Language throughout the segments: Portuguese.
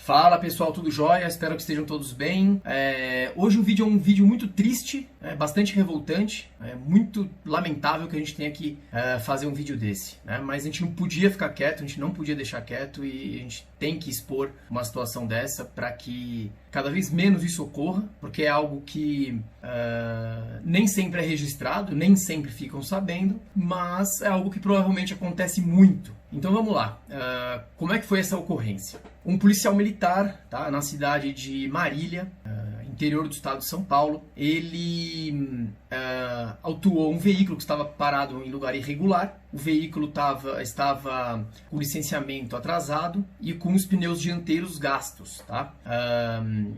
Fala pessoal, tudo jóia? Espero que estejam todos bem. Hoje o vídeo é um vídeo muito triste, bastante revoltante, muito lamentável que a gente tenha que fazer um vídeo desse, né? Mas a gente não podia ficar quieto, a gente não podia deixar quieto e a gente tem que expor uma situação dessa para que cada vez menos isso ocorra, porque é algo que nem sempre é registrado, nem sempre ficam sabendo, mas é algo que provavelmente acontece muito. Então vamos lá, como é que foi essa ocorrência? Um policial militar, tá, na cidade de Marília, interior do estado de São Paulo, ele autuou um veículo que estava parado em lugar irregular. O veículo estava com licenciamento atrasado e com os pneus dianteiros gastos. Tá?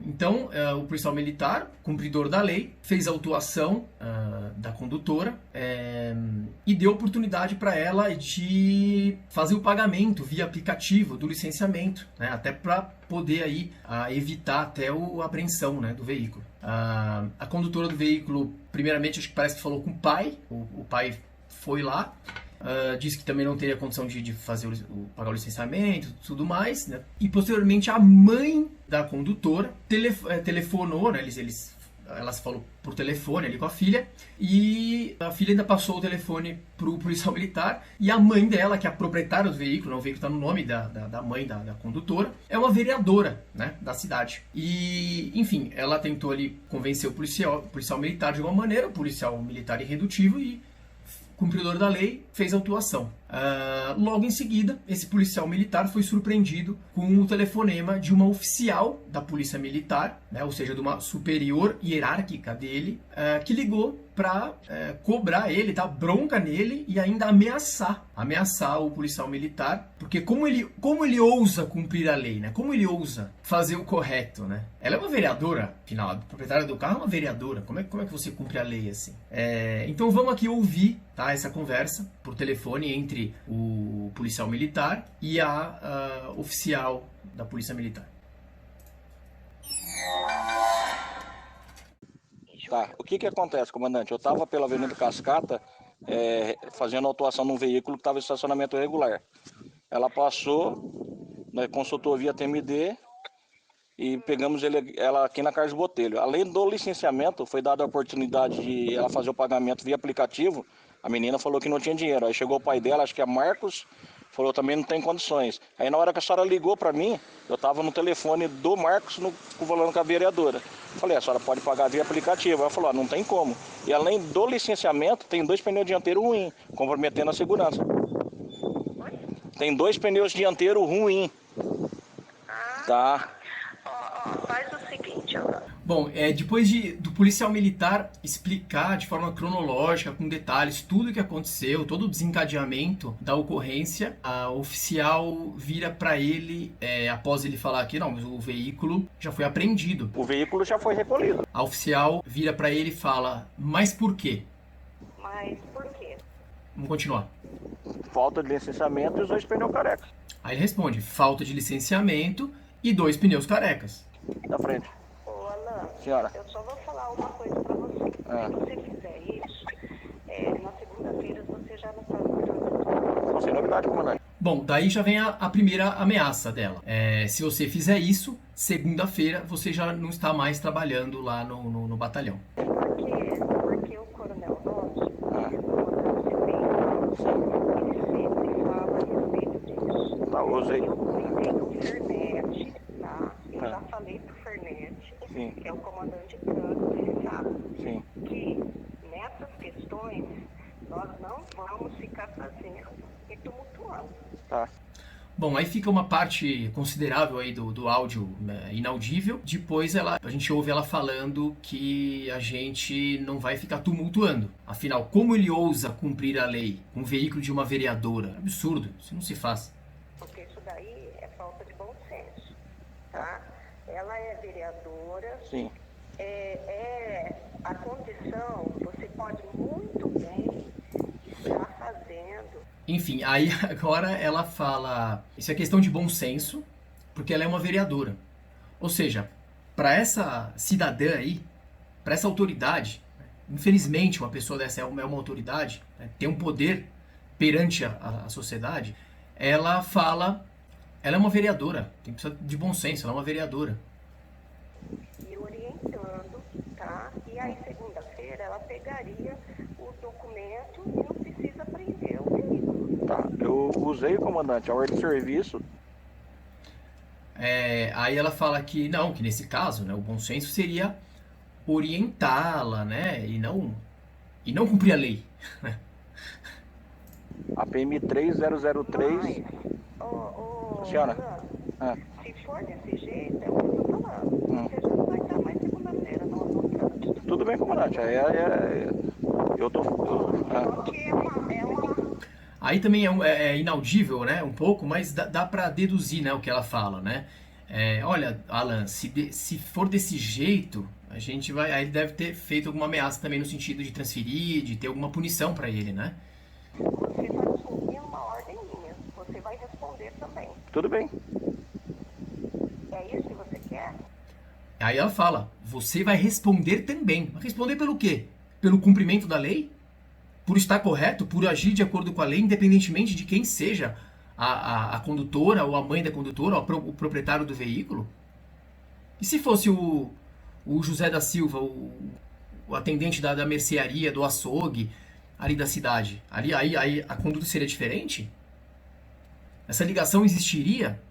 Então, o policial militar, cumpridor da lei, fez a autuação da condutora e deu oportunidade para ela de fazer o pagamento via aplicativo do licenciamento, né? Até para poder aí, evitar até a apreensão, né, do veículo. A condutora do veículo, primeiramente, acho que parece que falou com o pai. O pai foi lá, disse que também não teria condição de fazer pagar o licenciamento e tudo mais, né? E posteriormente a mãe da condutora telefonou, né? Ela se falou por telefone ali com a filha, e a filha ainda passou o telefone pro policial militar, e a mãe dela, que é a proprietária do veículo, né, o veículo está no nome da mãe da condutora, é uma vereadora, né, da cidade. E, enfim, ela tentou ali convencer o policial militar de alguma maneira, o policial militar irredutível, e cumpridor da lei fez a autuação. Logo em seguida, esse policial militar foi surpreendido com o telefonema de uma oficial da polícia militar, né, ou seja, de uma superior hierárquica dele, que ligou para cobrar ele, dar bronca nele e ainda ameaçar o policial militar, porque como ele ousa cumprir a lei, né? Como ele ousa fazer o correto, né? Ela é uma vereadora, afinal, a proprietária do carro é uma vereadora. Como é que você cumpre a lei assim? Então vamos aqui ouvir, tá, essa conversa por telefone entre o policial militar e a oficial da polícia militar. Tá, o que acontece, comandante? Eu estava pela Avenida Cascata fazendo autuação num veículo que estava em estacionamento irregular. Ela passou, né, consultou via TMD e pegamos ela aqui na Carlos Botelho. Além do licenciamento, foi dada a oportunidade de ela fazer o pagamento via aplicativo. A menina falou que não tinha dinheiro. Aí chegou o pai dela, acho que é Marcos, falou também não tem condições. Aí na hora que a senhora ligou para mim, eu estava no telefone do Marcos falando com a vereadora. Falei, a senhora pode pagar via aplicativo. Ela falou, não tem como. E além do licenciamento, tem 2 pneus dianteiros ruins, comprometendo a segurança. Tem 2 pneus dianteiros ruins. Tá. Faz o seguinte, ó. Bom, depois do policial militar explicar de forma cronológica, com detalhes, tudo o que aconteceu, todo o desencadeamento da ocorrência, a oficial vira para ele, após ele falar que não, mas o veículo já foi apreendido. O veículo já foi recolhido. A oficial vira para ele e fala, mas por quê? Mas por quê? Vamos continuar. Falta de licenciamento e os 2 pneus carecas. Aí ele responde, falta de licenciamento e 2 pneus carecas. Da frente. Ô, Alan, Senhora. eu só vou falar uma coisa pra você. Se você fizer isso, na segunda-feira você já não tá no trânsito. Sem novidade, comandante. Bom, daí já vem a primeira ameaça dela. Se você fizer isso, segunda-feira você já não está mais trabalhando lá no batalhão. Porque o coronel nosso, ele sempre fala a respeito disso. Tá, usei. Eu comentei com o Fernete, tá? Eu já falei pro Fernete, Sim. que é o comandante de trânsito, ele sabe. Sim. Que nessas questões nós não vamos ficar fazendo e tumultuando. Tá. Bom, aí fica uma parte considerável aí do áudio, né, inaudível. Depois a gente ouve ela falando que a gente não vai ficar tumultuando. Afinal, como ele ousa cumprir a lei com um veículo de uma vereadora? Absurdo, isso não se faz. Porque isso daí é falta de bom senso, tá? Ela é vereadora. Sim. A condição, você pode muito bem estar fazendo. Enfim, aí agora ela fala, isso é questão de bom senso, porque ela é uma vereadora. Ou seja, para essa cidadã aí, para essa autoridade, infelizmente uma pessoa dessa é uma autoridade, né, tem um poder perante a sociedade, ela fala Ela é uma vereadora, tem que precisar de bom senso, ela é uma vereadora. E orientando, tá? E aí, segunda-feira, ela pegaria o documento e não precisa prender o veículo. Tá, eu usei, comandante, a ordem de serviço. Aí ela fala que não, que nesse caso, né, o bom senso seria orientá-la, né, e não cumprir a lei. A PM 3003. Senhora. Se for desse jeito, é o que eu tô falando. Você já não vai estar mais segunda-feira no trânsito. Tudo bem, comandante. Eu tô. Porque é uma... Aí também é inaudível, né, um pouco, mas dá para deduzir, né, o que ela fala, né. Olha, Alan, se for desse jeito, a gente vai. Aí ele deve ter feito alguma ameaça também no sentido de transferir, de ter alguma punição para ele, né. Você está descumprindo uma ordem minha. Você vai responder também. Tudo bem. É isso que você quer? Aí ela fala, você vai responder também. Responder pelo quê? Pelo cumprimento da lei? Por estar correto? Por agir de acordo com a lei, independentemente de quem seja a condutora, ou a mãe da condutora, ou o proprietário do veículo? E se fosse o José da Silva, o atendente da mercearia, do açougue, ali da cidade? Aí a conduta seria diferente? Essa ligação existiria?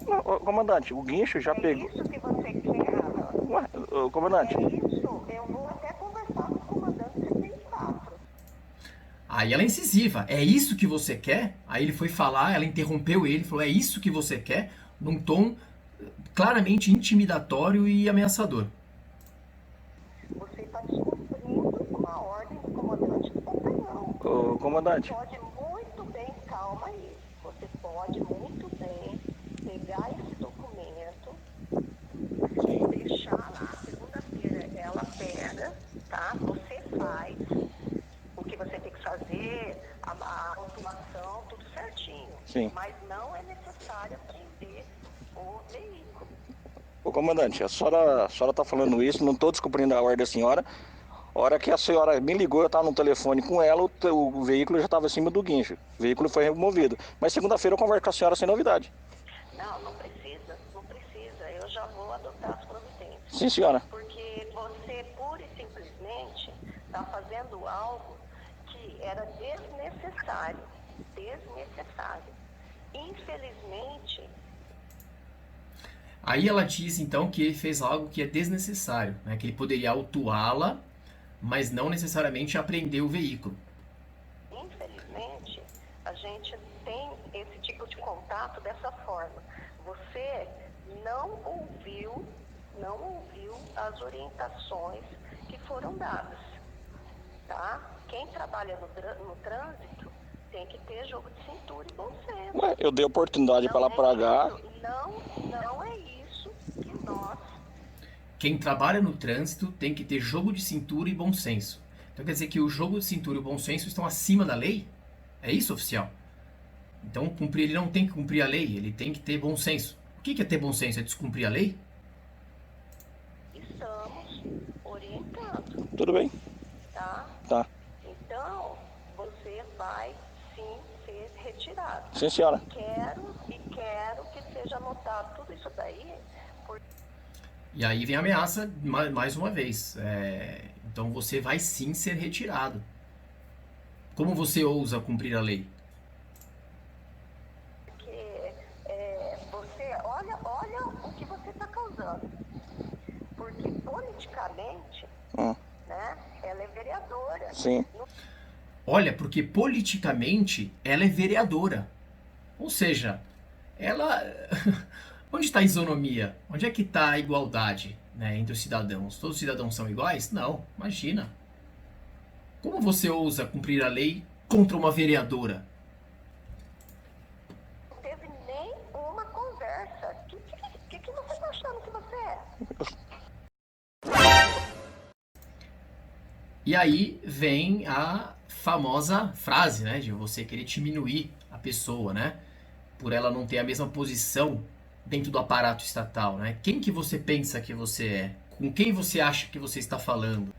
Não, comandante, o guincho já pegou. É isso que você quer, Alan? Ué, comandante. É isso. Eu vou até conversar com o comandante 64. Aí ela é incisiva. É isso que você quer? Aí ele foi falar, ela interrompeu ele, falou, é isso que você quer? Num tom claramente intimidatório e ameaçador. Você está descumprindo uma ordem do comandante do batalhão. Ô, comandante. Você pode muito bem, calma aí. Você pode muito bem pegar esse documento e deixar lá. Segunda-feira ela pega, tá? Você faz o que você tem que fazer, a autuação, tudo certinho. Sim. Mas não é necessário prender o veículo. Ô, comandante, a senhora tá falando isso, não tô descumprindo a ordem da senhora. A hora que a senhora me ligou, eu estava no telefone com ela, o veículo já estava acima do guincho. O veículo foi removido. Mas segunda-feira eu converso com a senhora sem novidade. Não precisa, não precisa. Eu já vou adotar as providências. Sim, senhora. Porque você, pura e simplesmente, está fazendo algo que era desnecessário. Desnecessário. Infelizmente, Aí ela diz então que ele fez algo que é desnecessário, né? Que ele poderia autuá-la, mas não necessariamente apreender o veículo. infelizmente, a gente tem esse tipo de contato dessa forma. Você não ouviu as orientações que foram dadas, tá? Quem trabalha no trânsito tem que ter jogo de cintura e bom senso. Ué, eu dei oportunidade para ela pagar. Não é isso que nós... Quem trabalha no trânsito tem que ter jogo de cintura e bom senso. Então quer dizer que o jogo de cintura e o bom senso estão acima da lei? É isso, oficial? Então ele não tem que cumprir a lei, ele tem que ter bom senso. O que é ter bom senso? É descumprir a lei? estamos orientando, Tudo bem? tá? Tá. Então, você vai sim ser retirado. Sim, senhora. Quero que seja anotado tudo isso daí, porque E aí vem a ameaça mais uma vez. Então você vai sim ser retirado. Como você ousa cumprir a lei? você, olha o que você está causando. Porque politicamente, né, ela é vereadora. Sim. Olha, porque politicamente ela é vereadora. Ou seja, ela... Onde está a isonomia? Onde é que está a igualdade, né, entre os cidadãos? Todos os cidadãos são iguais? Não, imagina. Como você ousa cumprir a lei contra uma vereadora? Não teve nem uma conversa. O que você está achando que você é? E aí vem a famosa frase, né, de você querer diminuir a pessoa, né, por ela não ter a mesma posição dentro do aparato estatal, né? Quem que você pensa que você é? Com quem você acha que você está falando?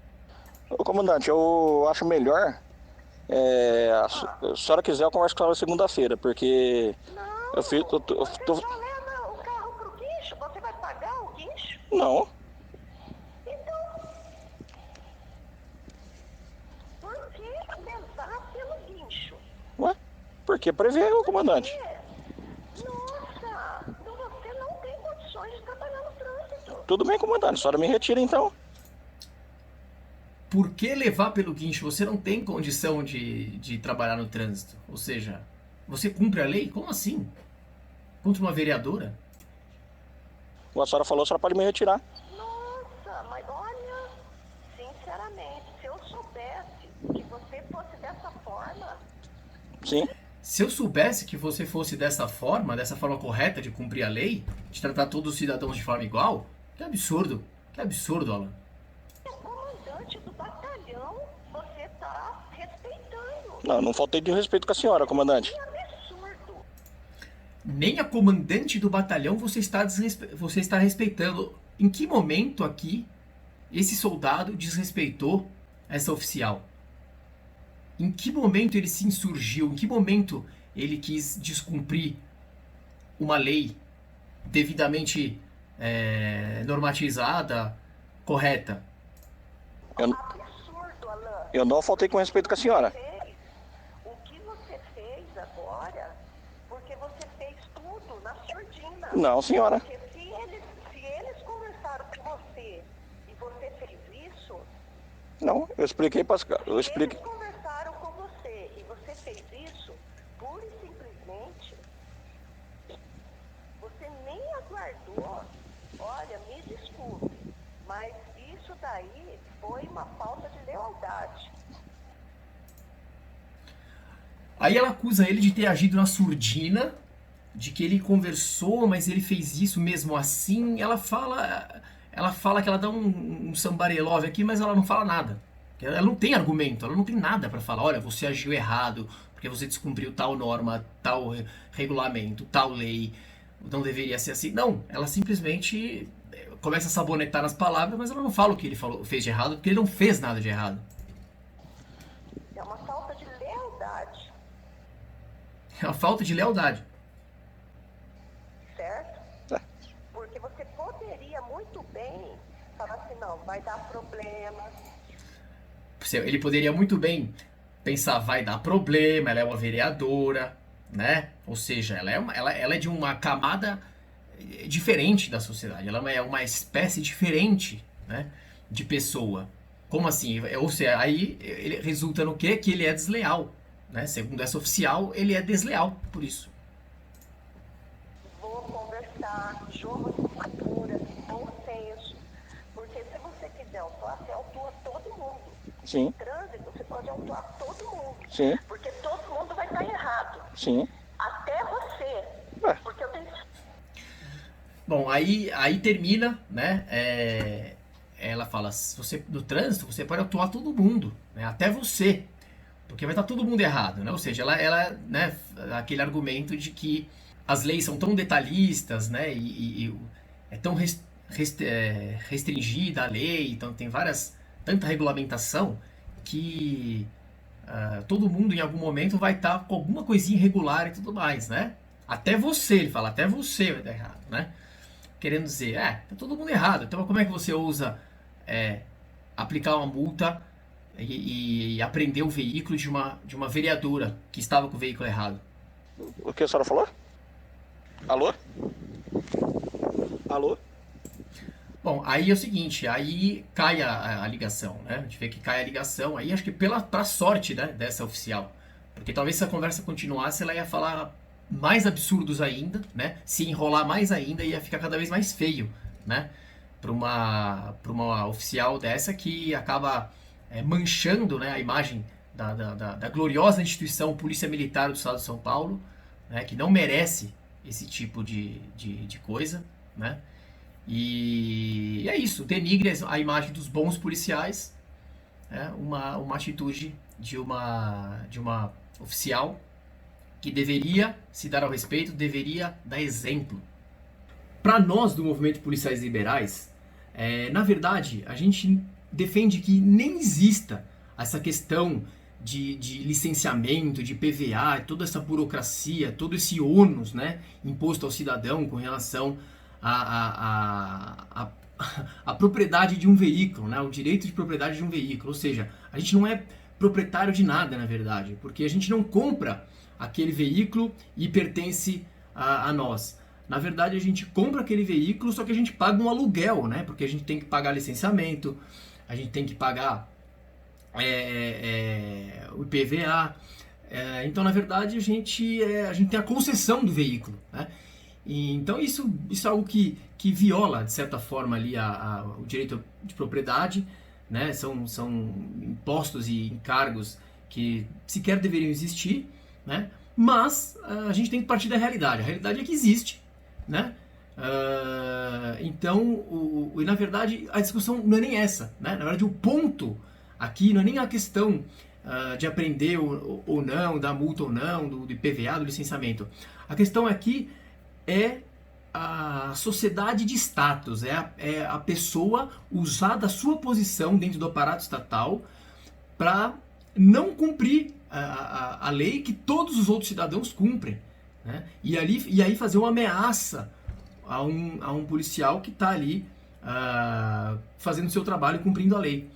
Ô, comandante, eu acho melhor, se a senhora quiser, eu converso com ela segunda-feira, porque... Eu fiz. Você só leva o carro pro guincho? Você vai pagar o guincho? Não. Então, por que levar pelo guincho? Ué? Por que prever, ô comandante? Nossa, então você não tem condições de trabalhar no trânsito. Tudo bem, comandante. A senhora me retira então. Por que levar pelo guincho? Você não tem condição de trabalhar no trânsito. Ou seja, você cumpre a lei? Como assim? Contra uma vereadora? A senhora falou, a senhora pode me retirar. Nossa, mas olha, sinceramente, se eu soubesse que você fosse dessa forma, Sim. Se eu soubesse que você fosse dessa forma correta de cumprir a lei, de tratar todos os cidadãos de forma igual, que absurdo, Alan. o comandante do batalhão, você tá respeitando. Não, não faltei de respeito com a senhora, comandante. Que absurdo. Nem a comandante do batalhão você está respeitando. Em que momento aqui esse soldado desrespeitou essa oficial? Em que momento ele se insurgiu? Em que momento ele quis descumprir uma lei devidamente normatizada, correta? Absurdo, Alan. Eu não faltei com respeito com a senhora. O que você fez agora, porque você fez tudo na surdina. Não, senhora. Porque se eles conversaram com você e você fez isso, Não, eu expliquei para eu expliquei. eles conversaram com você e você fez isso, pura e simplesmente, você nem aguardou. Olha, me desculpe, mas isso daí foi uma falta de lealdade. Aí ela acusa ele de ter agido na surdina, de que ele conversou, mas ele fez isso mesmo assim. Ela fala que ela dá um sambarelove aqui, mas ela não fala nada. Ela não tem argumento, ela não tem nada para falar. Olha, você agiu errado, porque você descumpriu tal norma, tal regulamento, tal lei, não deveria ser assim. Não, ela simplesmente começa a sabonetar nas palavras, mas ela não fala o que ele fez de errado, porque ele não fez nada de errado. É uma falta de lealdade, É uma falta de lealdade. certo? Porque você poderia muito bem falar assim, não, vai dar problema. Ele poderia muito bem pensar, vai dar problema, ela é uma vereadora, né? Ou seja, ela é de uma camada diferente da sociedade, ela é uma espécie diferente, né, de pessoa. Como assim? Ou seja, aí ele resulta no quê? Que ele é desleal, né? Segundo essa oficial, ele é desleal, por isso. Vou conversar, jogo de cultura, bom senso. Porque se você quiser autuar, você autua todo mundo. Sim. No trânsito, você pode autuar todo mundo. Sim. Porque todo mundo vai estar errado. Sim. Até você. Ué. Porque eu tenho... Bom, aí termina, né? Ela fala, você no trânsito você pode autuar todo mundo, né? Até você, porque vai estar todo mundo errado, né? Ou seja, ela né, aquele argumento de que as leis são tão detalhistas, né? E é tão restringida a lei, então tem tanta regulamentação que todo mundo em algum momento vai estar com alguma coisinha irregular e tudo mais, né? Até você, ele fala, até você vai estar errado, né? Querendo dizer, tá todo mundo errado, então como é que você ousa aplicar uma multa e apreender o veículo de uma vereadora que estava com o veículo errado? O que a senhora falou? Alô? Alô? Bom, aí é o seguinte, aí cai a ligação, né? A gente vê que cai a ligação, aí acho que pra sorte, né, dessa oficial. Porque talvez se a conversa continuasse, ela ia falar mais absurdos ainda, né? Se enrolar mais ainda, ia ficar cada vez mais feio, né? Para uma oficial dessa que acaba manchando, né, a imagem da gloriosa instituição Polícia Militar do Estado de São Paulo, né, que não merece esse tipo de coisa, né? E é isso, denigre a imagem dos bons policiais, né? Uma atitude de uma oficial que deveria se dar ao respeito, deveria dar exemplo. Para nós do movimento Policiais Liberais, na verdade, a gente defende que nem exista essa questão de licenciamento, de PVA, toda essa burocracia, todo esse ônus, né, imposto ao cidadão com relação a propriedade de um veículo, né? O direito de propriedade de um veículo. Ou seja, a gente não é proprietário de nada, na verdade, porque a gente não compra aquele veículo e pertence a nós. Na verdade, a gente compra aquele veículo, só que a gente paga um aluguel, né? Porque a gente tem que pagar licenciamento, a gente tem que pagar o IPVA. Então, na verdade, a gente tem a concessão do veículo, né? E, então isso é algo que viola, de certa forma, ali o direito de propriedade, né? São impostos e encargos que sequer deveriam existir, né? Mas a gente tem que partir da realidade. A realidade é que existe, né? Então, na verdade, a discussão não é nem essa, né? Na verdade, o ponto aqui não é nem a questão de apreender ou não, da multa ou não, do IPVA, do licenciamento. A questão aqui é a sociedade de status, é a pessoa usar da sua posição dentro do aparato estatal para não cumprir a lei que todos os outros cidadãos cumprem, né? E aí fazer uma ameaça a um policial que está ali fazendo o seu trabalho e cumprindo a lei,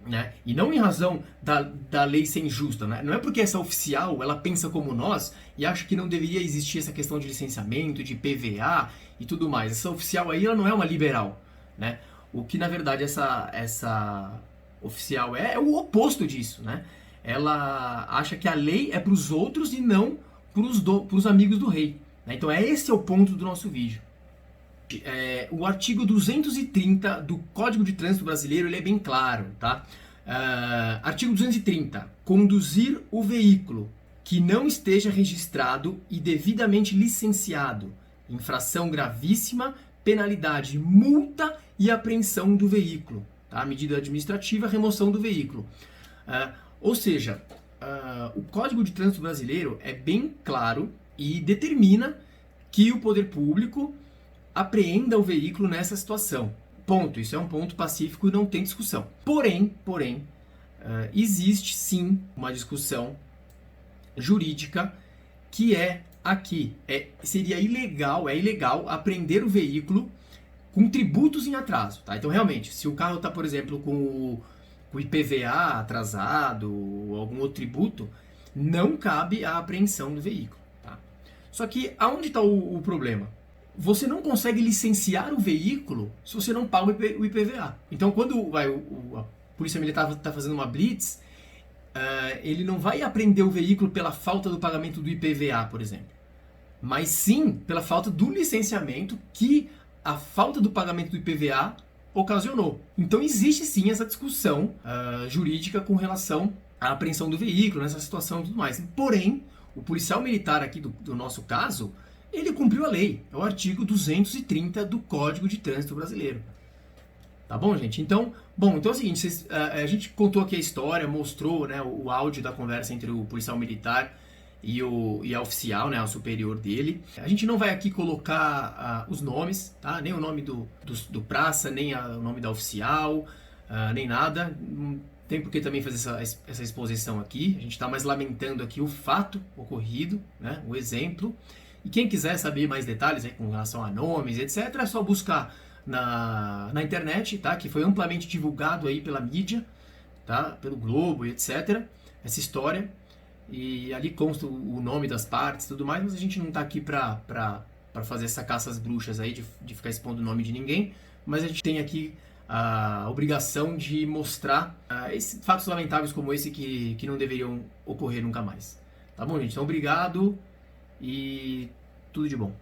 né? E não em razão da lei ser injusta, né? Não é porque essa oficial ela pensa como nós e acha que não deveria existir essa questão de licenciamento, de PVA e tudo mais. Essa oficial aí ela não é uma liberal, né? O que na verdade essa oficial é o oposto disso, né? Ela acha que a lei é para os outros e não para os amigos do rei, né? Então esse é o ponto do nosso vídeo. O artigo 230 do Código de Trânsito Brasileiro ele é bem claro, tá? Artigo 230. Conduzir o veículo que não esteja registrado e devidamente licenciado. Infração gravíssima, penalidade, multa e apreensão do veículo. Tá? Medida administrativa, remoção do veículo. Ou seja, o Código de Trânsito Brasileiro é bem claro e determina que o poder público apreenda o veículo nessa situação. Ponto. Isso é um ponto pacífico e não tem discussão. Porém, existe sim uma discussão jurídica que aqui. Seria ilegal apreender o veículo com tributos em atraso. Tá? Então, realmente, se o carro está, por exemplo, com o IPVA atrasado ou algum outro tributo, não cabe a apreensão do veículo. Tá? Só que aonde está o problema? Você não consegue licenciar o veículo se você não paga o IPVA. Então, quando a Polícia Militar está fazendo uma blitz, ele não vai apreender o veículo pela falta do pagamento do IPVA, por exemplo. Mas sim pela falta do licenciamento que a falta do pagamento do IPVA ocasionou. Então, existe sim essa discussão jurídica com relação à apreensão do veículo, nessa situação e tudo mais. Porém, o policial militar aqui do nosso caso, ele cumpriu a lei. É o artigo 230 do Código de Trânsito Brasileiro. Tá bom, gente? Então é o seguinte, a gente contou aqui a história, mostrou, né, o áudio da conversa entre o policial militar e a oficial, né, a superior dele. A gente não vai aqui colocar os nomes, tá? Nem o nome do praça, nem o nome da oficial, nem nada. Não tem por que também fazer essa exposição aqui. A gente está mais lamentando aqui o fato ocorrido, né, o exemplo. E quem quiser saber mais detalhes aí com relação a nomes, etc., é só buscar na internet, tá? Que foi amplamente divulgado aí pela mídia, tá? Pelo Globo e etc., essa história. E ali consta o nome das partes e tudo mais, mas a gente não está aqui para fazer essa caça às bruxas aí, de ficar expondo o nome de ninguém, mas a gente tem aqui a obrigação de mostrar fatos lamentáveis como esse que não deveriam ocorrer nunca mais. Tá bom, gente? Então, obrigado e tudo de bom.